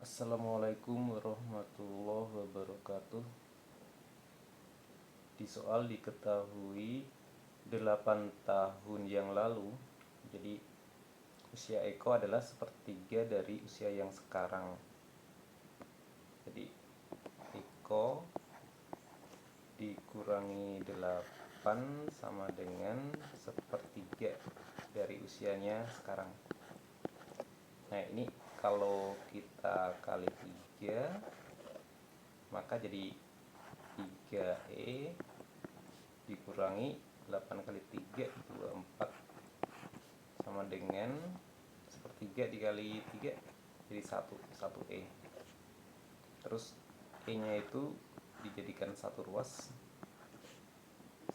Assalamualaikum warahmatullahi wabarakatuh. Di soal diketahui 8 tahun yang lalu, jadi usia Eko adalah sepertiga dari usia yang sekarang. Jadi Eko dikurangi 8 sama dengan sepertiga dari usianya sekarang. Nah, ini kalau kita kali 3, maka jadi 3E dikurangi 8 kali 3, 24, sama dengan sepertiga dikali 3 jadi 1E. Terus E nya itu dijadikan 1 ruas,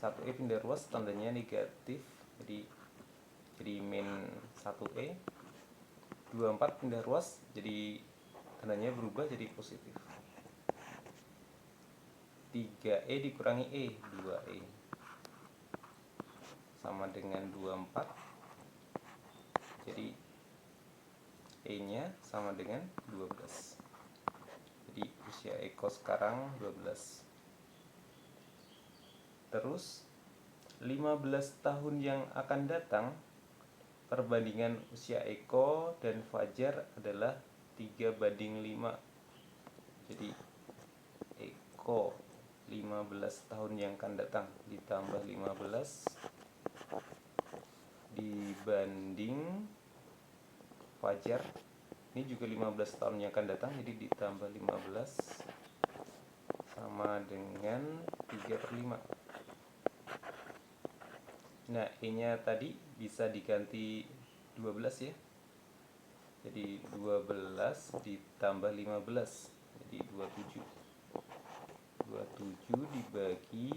1E pindah ruas tandanya negatif, jadi min 1E. 24 pindah ruas, jadi tandanya berubah jadi positif. 3E dikurangi E, 2E, sama dengan 24. Jadi E nya sama dengan 12. Jadi usia Eko sekarang 12. Terus 15 tahun yang akan datang, perbandingan usia Eko dan Fajar adalah 3:5. Jadi Eko 15 tahun yang akan datang ditambah 15 dibanding Fajar, ini juga 15 tahun yang akan datang, jadi ditambah 15 sama dengan 3/5. Nah, E nya tadi bisa diganti 12 ya. Jadi 12 ditambah 15, jadi 27. 27 dibagi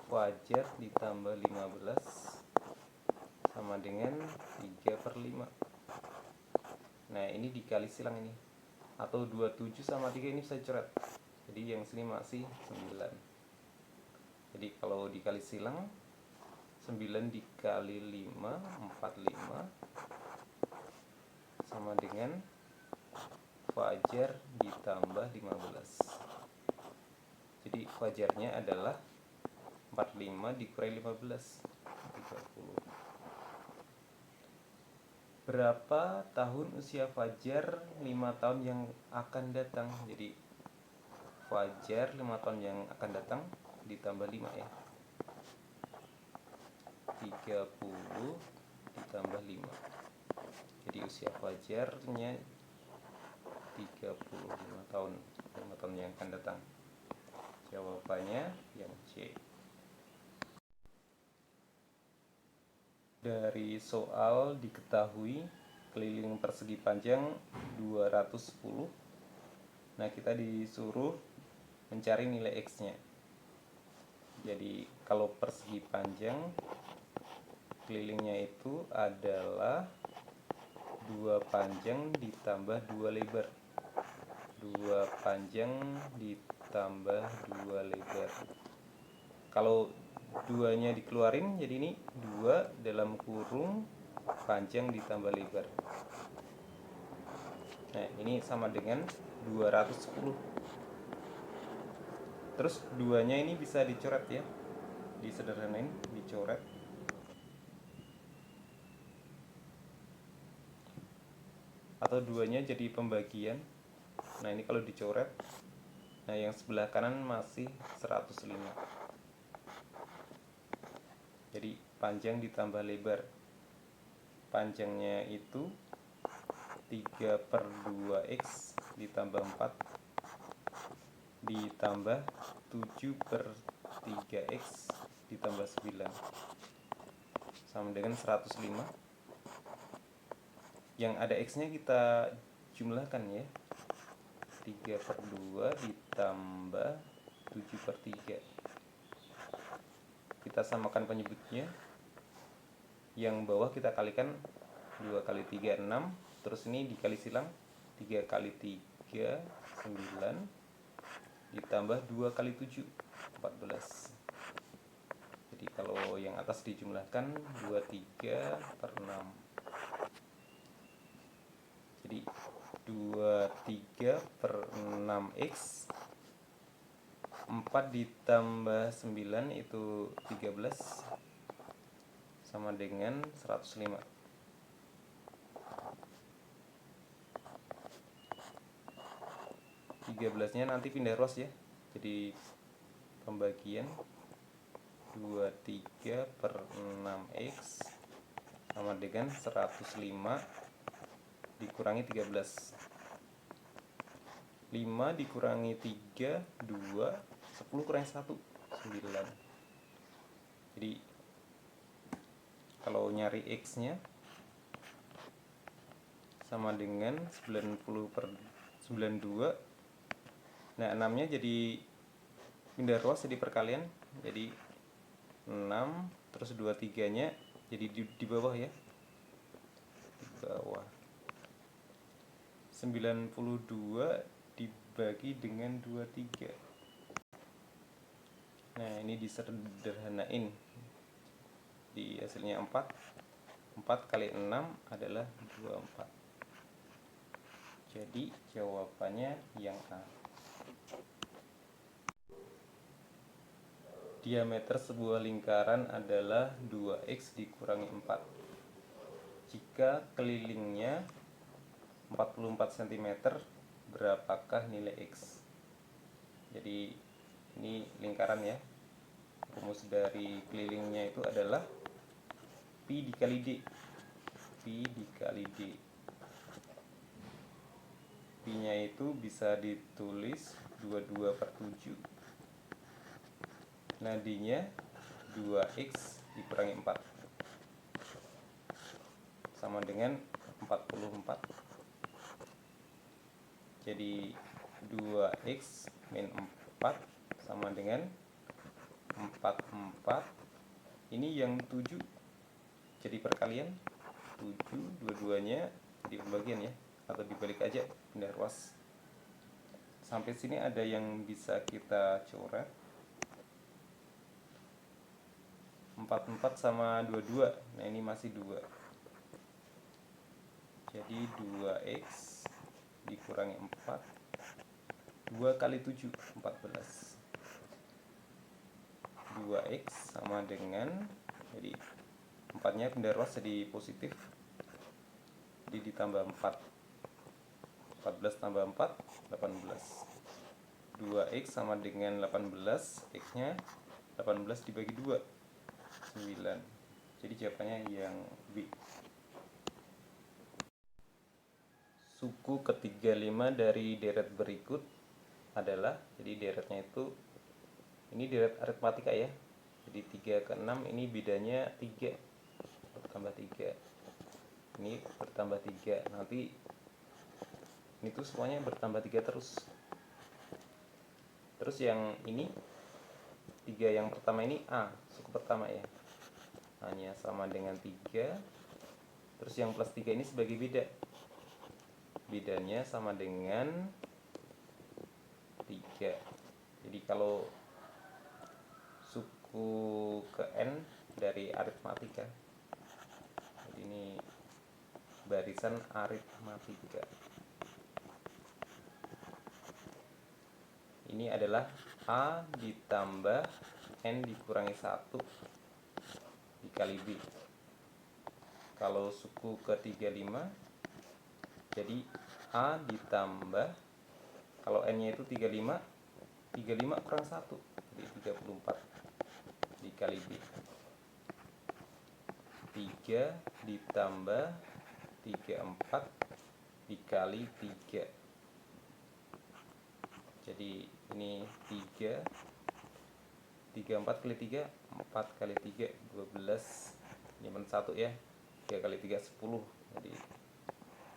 Fajar ditambah 15 sama dengan 3/5. Nah, ini dikali silang ini, atau 27 sama 3 ini bisa coret, jadi yang sini masih 9. Jadi kalau dikali silang, 9 dikali 5, 45, sama dengan Fajar ditambah 15. Jadi Fajarnya adalah 45 dikurangi 15, 30. Berapa tahun usia Fajar 5 tahun yang akan datang? Jadi Fajar 5 tahun yang akan datang ditambah 5 ya, 30 ditambah 5. Jadi usia Fajarnya 35 tahun, 5 tahun yang akan datang. Jawabannya yang C. Dari soal diketahui keliling persegi panjang 210. Nah, kita disuruh mencari nilai X-nya. Jadi kalau persegi panjang, kelilingnya itu adalah 2 panjang ditambah 2 lebar. 2 panjang ditambah 2 lebar. Kalau 2-nya dikeluarin, jadi ini 2 dalam kurung panjang ditambah lebar. Nah, ini sama dengan 210. Terus 2-nya ini bisa dicoret ya, disederhanain, dicoret. Atau 2-nya jadi pembagian. Nah, ini kalau dicoret, nah yang sebelah kanan masih 105. Jadi panjang ditambah lebar, panjangnya itu 3/2x ditambah 4 ditambah 7/3x ditambah 9 sama dengan 105. Yang ada x-nya kita jumlahkan ya, 3/2 ditambah 7/3. Kita samakan penyebutnya, yang bawah kita kalikan 2 kali 3, 6. Terus ini dikali silang, 3 kali 3, 9, ditambah 2 kali 7, 14. Jadi kalau yang atas dijumlahkan 23/6. Jadi 23 per 6x, 4 ditambah 9 itu 13, sama dengan 105. 13-nya nanti pindah ruas ya, jadi pembagian 23 per 6x sama dengan 105 dikurangi 13. 5 dikurangi 3, 2, 10 kurangi 1, 9. Jadi kalau nyari x nya sama dengan 90 per 92. Nah 6 nya jadi pindah ruas jadi perkalian, jadi 6 terus 23 nya jadi di bawah ya, di bawah 92 dibagi dengan 23. Nah ini disederhanain, di hasilnya 4 kali 6 adalah 24. Jadi jawabannya yang A. Diameter sebuah lingkaran adalah 2x dikurangi 4 jika kelilingnya 44 cm, berapakah nilai x? Jadi ini lingkaran ya, rumus dari kelilingnya itu adalah pi dikali d. Pi dikali d, pi nya itu bisa ditulis 22 per 7. Nah d nya 2x dikurangi 4 sama dengan 44. Jadi 2x min 4 sama dengan 44. Ini yang 7 jadi perkalian, 7 dua-duanya jadi pembagian ya, atau dibalik aja pindah ruas. Sampai sini ada yang bisa kita coret. 44 sama 22, nah ini masih 2. Jadi 2x dikurangi 4, 2 kali 7, 14. 2x sama dengan, jadi 4 nya pindah ruas jadi positif, jadi ditambah 4, 14 tambah 4, 18. 2x sama dengan 18, x nya 18 dibagi 2, 9. Jadi jawabannya yang B. Suku ke-35 dari deret berikut adalah, jadi deretnya itu, ini deret aritmatika ya, jadi 3 ke 6 ini bedanya 3, bertambah 3, ini bertambah 3, nanti ini tuh semuanya bertambah 3 terus. Terus yang ini 3 yang pertama ini A, suku pertama ya, hanya sama dengan 3. Terus yang plus 3 ini sebagai beda, bedanya sama dengan 3. Jadi kalau suku ke N dari aritmatika, jadi ini barisan aritmatika, ini adalah A ditambah N dikurangi 1 dikali B. Kalau suku ke-35, jadi A ditambah, kalau N nya itu 35, 35 kurang 1, jadi 34 dikali B. 3 ditambah 34 dikali 3. Jadi ini 3, 34 kali 3, 4 kali 3, 12. Ini men 1 ya, 3 kali 3, 10. Jadi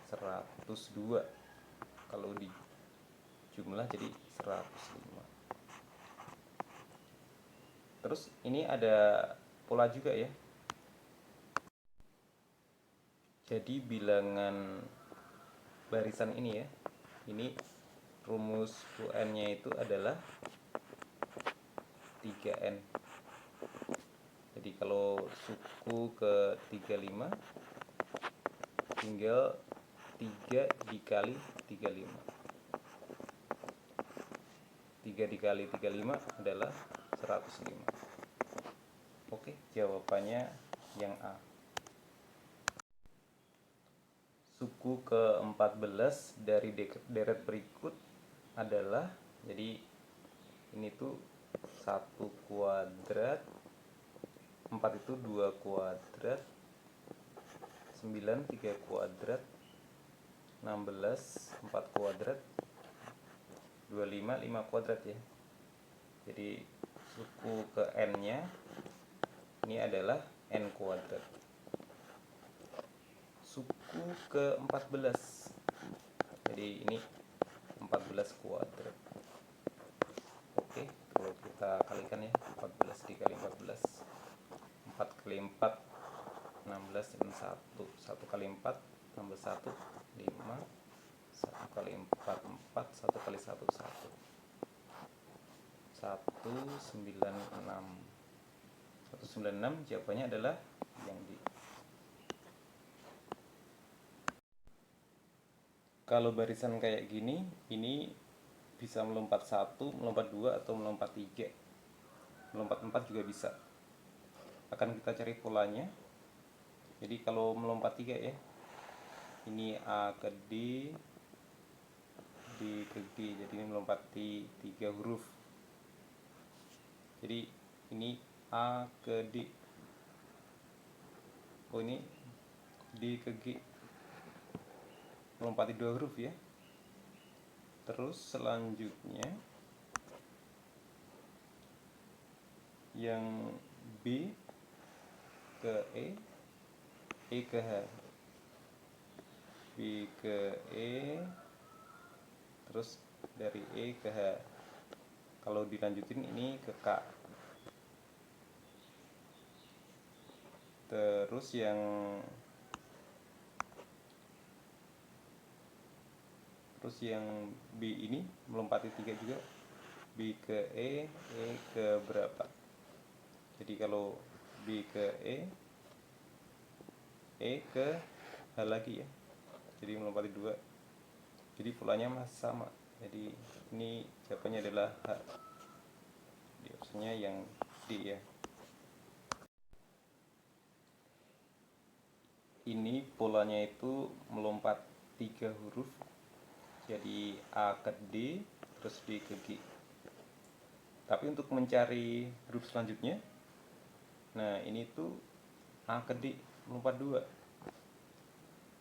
102. Kalau di jumlah jadi 105. Terus ini ada pola juga ya. Jadi bilangan barisan ini ya, ini rumus UN nya itu adalah 3N. Jadi kalau suku ke 35 tinggal 3 dikali 35. 3 dikali 35 adalah 105. Oke, jawabannya yang A. Suku ke-14 dari deret berikut adalah, jadi ini tuh 1 kuadrat, 4 itu 2 kuadrat, 9 3 kuadrat, 16 4 kuadrat, 25 5 kuadrat ya. Jadi suku ke n-nya ini adalah n kuadrat. Suku ke-14, jadi ini 14 kuadrat. Oke, kalau kita kalikan ya, 14 dikali 14, 4 kali 4 16 dan 1, 1 kali 4 tambah 1 5, 1 kali 4 4, 1 kali 1 1, 196. 196 jawabannya adalah yang di. Kalau barisan kayak gini, ini bisa melompat 1, melompat 2, atau melompat 3. Melompat 4 juga bisa. Akan kita cari polanya. Jadi kalau melompat 3 ya, ini A ke D, D ke G, jadi ini melompati 3 huruf. Jadi ini A ke D, oh ini D ke G, melompati 2 huruf ya. Terus selanjutnya yang B ke E ke H, B ke E, terus dari E ke H. Kalau dilanjutin ini ke K. Terus yang B ini melompati 3 juga, B ke E ke berapa. Jadi kalau B ke E ke H lagi ya, jadi melompati 2. Jadi polanya masih sama. Jadi ini jawabannya adalah H. Di opsinya yang D ya. Ini polanya itu melompat 3 huruf. Jadi A ke D, terus D ke G. Tapi untuk mencari huruf selanjutnya, nah ini tuh A ke D melompat 2,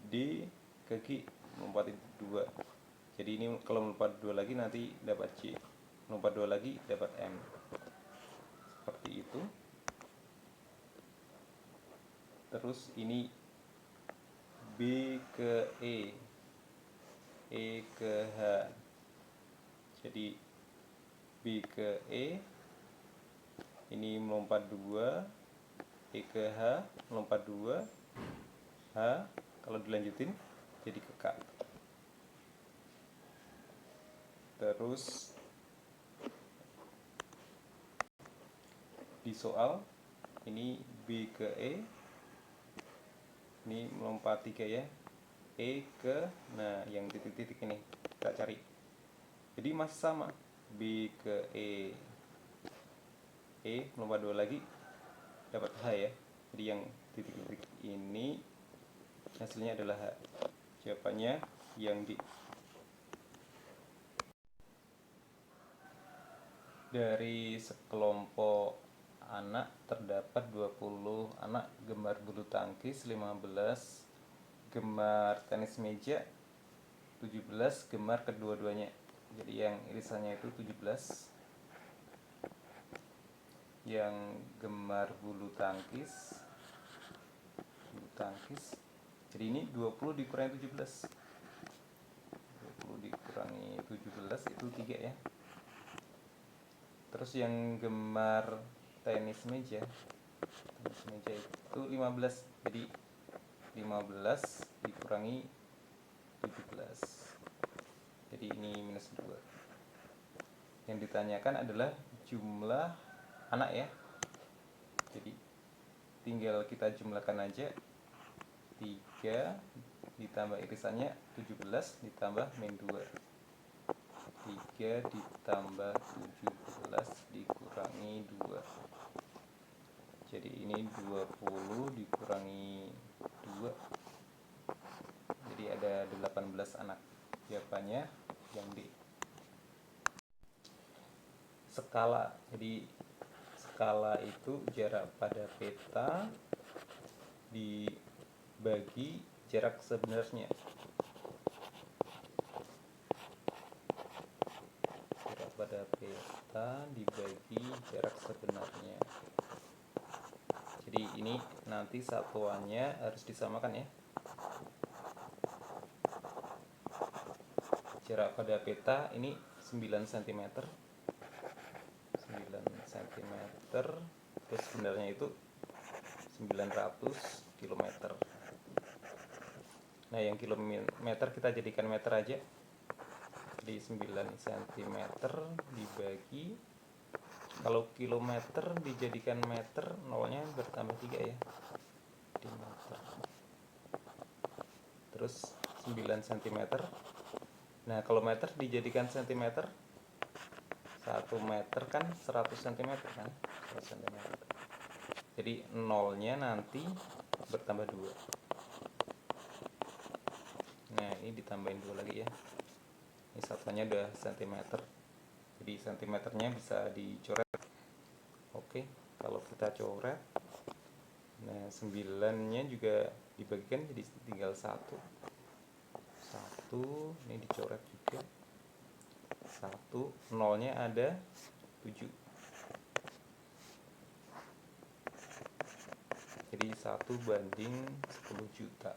D ke G melompat 2. Jadi ini kalau melompat 2 lagi nanti dapat C, melompat 2 lagi dapat M. Seperti itu. Terus ini B ke E ke H. Jadi B ke E ini melompat 2, E ke H melompat 2, H kalau dilanjutin jadi ke K. Terus di soal ini B ke E ini melompat 3 ya, E ke, nah yang titik-titik ini kita cari. Jadi masih sama, B ke E melompat 2 lagi dapat H ya. Jadi yang titik-titik ini hasilnya adalah H. Jawabannya yang di. Dari sekelompok anak terdapat 20 anak gemar bulu tangkis, 15 gemar tenis meja, 17 gemar kedua-duanya. Jadi yang irisannya itu 17 yang gemar bulu tangkis. Jadi ini 20 dikurangi 17, 20 dikurangi 17 itu 3 ya. Terus yang gemar tenis meja itu 15, jadi 15 dikurangi 17, jadi ini minus 2. Yang ditanyakan adalah jumlah anak ya, jadi tinggal kita jumlahkan aja 3 ditambah irisannya 17 ditambah min 2. 3 ditambah 17 dikurangi 2. Jadi ini 20 dikurangi 2. Jadi ada 18 anak. Jawabannya yang D. Skala. Jadi skala itu jarak pada peta dibagi jarak sebenarnya. Jarak pada peta dibagi jarak sebenarnya. Jadi ini nanti satuannya harus disamakan ya. Jarak pada peta ini 9 cm. 9 cm. Terus sebenarnya itu 900 km. Nah, yang kilometer kita jadikan meter aja. Jadi 9 cm dibagi, kalau kilometer dijadikan meter, nolnya bertambah 3 ya, di meter. Terus 9 cm. Nah, kalau meter dijadikan cm, 1 meter kan 100 cm kan, 100 cm. Jadi nolnya nanti bertambah 2. Nah, ini ditambahin 2 lagi ya. Ini satuannya udah cm. Jadi cm-nya bisa dicoret. Oke, kalau kita coret, nah 9-nya juga dibagikan jadi tinggal 1. Ini dicoret juga. 1, nolnya ada 7. Jadi 1 banding 10 juta.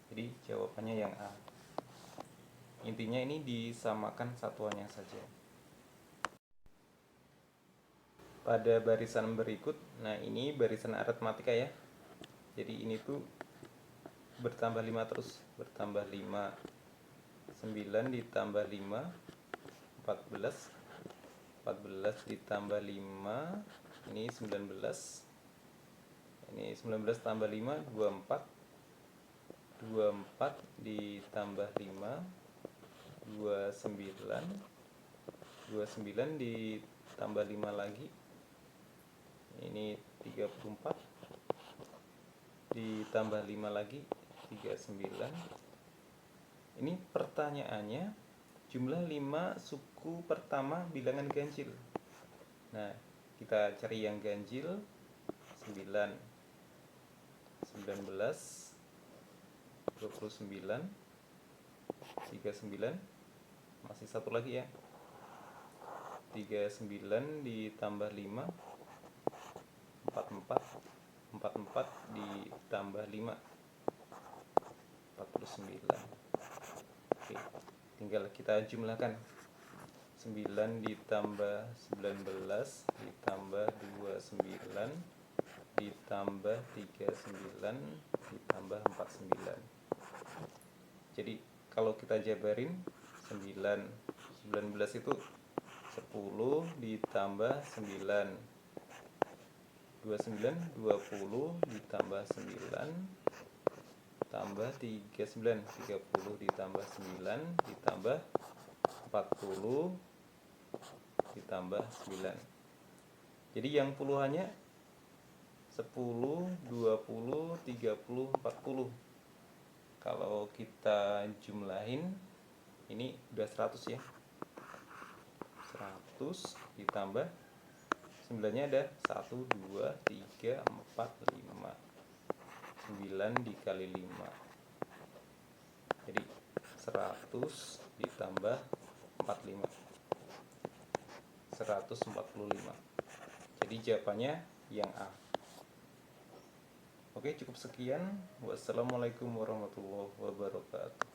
Jadi jawabannya yang A. Intinya ini disamakan satuannya saja. Pada barisan berikut, nah ini barisan aritmatika ya. Jadi ini tuh bertambah 5 terus, bertambah 5. 9 ditambah 5 14. 14 ditambah 5 ini 19. Ini 19 tambah 5 24. 24 ditambah 5 29. 29 ditambah 5 lagi ini 34. Ditambah 5 lagi 39. Ini pertanyaannya jumlah 5 suku pertama bilangan ganjil. Nah, kita cari yang ganjil. 9, 19, 29, 39, masih satu lagi ya, 39 ditambah 5 44. 44 ditambah 5 49. Oke, tinggal kita jumlahkan. 9 ditambah 19 ditambah 29 ditambah 39 ditambah 49. Jadi kalau kita jabarin 19 itu 10 ditambah 9, 29 20 ditambah 9 tambah 39, 30 ditambah 9 ditambah 40 ditambah 9. Jadi yang puluhannya 10, 20, 30, 40. Kalau kita jumlahin ini udah 100 ya. 100 ditambah 9-nya ada 1, 2, 3, 4, 5. 9 dikali 5. Jadi 100 ditambah 45. 145. Jadi jawabannya yang A. Oke, cukup sekian. Wassalamualaikum warahmatullahi wabarakatuh.